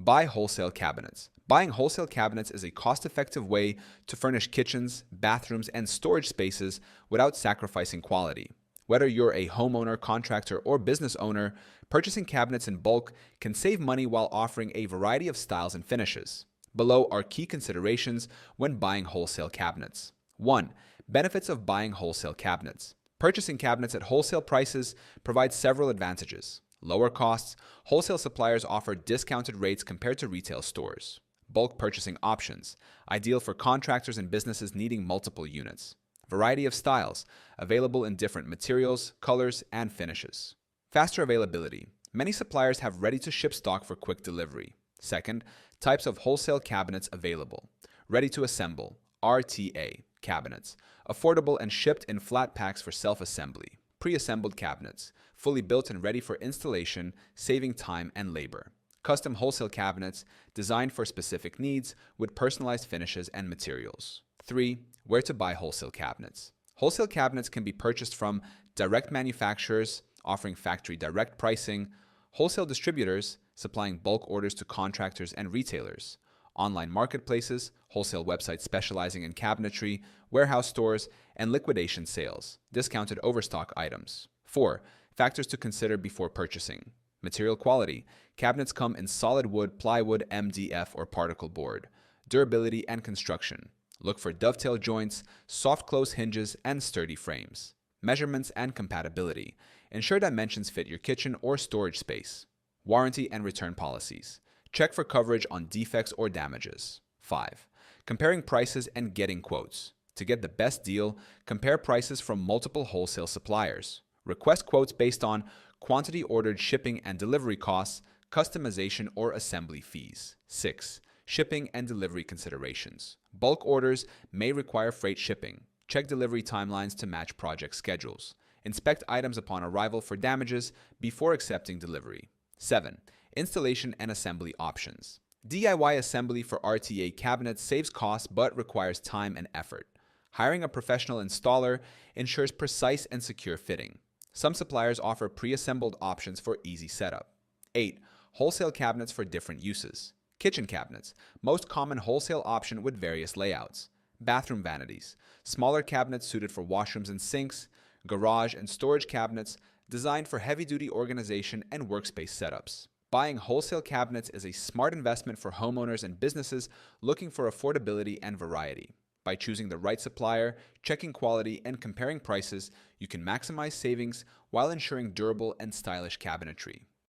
Buy wholesale cabinets. Buying wholesale cabinets is a cost-effective way to furnish kitchens, bathrooms, and storage spaces without sacrificing quality. Whether you're a homeowner, contractor, or business owner, purchasing cabinets in bulk can save money while offering a variety of styles and finishes. Below are key considerations when buying wholesale cabinets. 1. Benefits of buying wholesale cabinets. Purchasing cabinets at wholesale prices provides several advantages. Lower costs. Wholesale suppliers offer discounted rates compared to retail stores. Bulk purchasing options. Ideal for contractors and businesses needing multiple units. Variety of styles. Available in different materials, colors, and finishes. Faster availability. Many suppliers have ready-to-ship stock for quick delivery. Second, types of wholesale cabinets available. Ready-to-assemble, RTA, cabinets. Affordable and shipped in flat packs for self-assembly. Pre-assembled cabinets. Fully built and ready for installation, saving time and labor. Custom wholesale cabinets designed for specific needs with personalized finishes and materials. 3. Where to buy wholesale cabinets. Wholesale cabinets can be purchased from direct manufacturers offering factory direct pricing, wholesale distributors supplying bulk orders to contractors and retailers, online marketplaces, wholesale websites specializing in cabinetry, warehouse stores, and liquidation sales, discounted overstock items. 4. Factors to consider before purchasing. Material quality. Cabinets come in solid wood, plywood, MDF, or particle board. Durability and construction. Look for dovetail joints, soft close hinges, and sturdy frames. Measurements and compatibility. Ensure dimensions fit your kitchen or storage space. Warranty and return policies. Check for coverage on defects or damages. 5. Comparing prices and getting quotes. To get the best deal, compare prices from multiple wholesale suppliers. Request quotes based on quantity ordered, shipping and delivery costs, customization or assembly fees. 6. Shipping and delivery considerations. Bulk orders may require freight shipping. Check delivery timelines to match project schedules. Inspect items upon arrival for damages before accepting delivery. 7. Installation and assembly options. DIY assembly for RTA cabinets saves costs but requires time and effort. Hiring a professional installer ensures precise and secure fitting. Some suppliers offer pre-assembled options for easy setup. 8. Wholesale cabinets for different uses. Kitchen cabinets, most common wholesale option with various layouts. Bathroom vanities, smaller cabinets suited for washrooms and sinks. Garage and storage cabinets, designed for heavy-duty organization and workspace setups. Buying wholesale cabinets is a smart investment for homeowners and businesses looking for affordability and variety. By choosing the right supplier, checking quality, and comparing prices, you can maximize savings while ensuring durable and stylish cabinetry.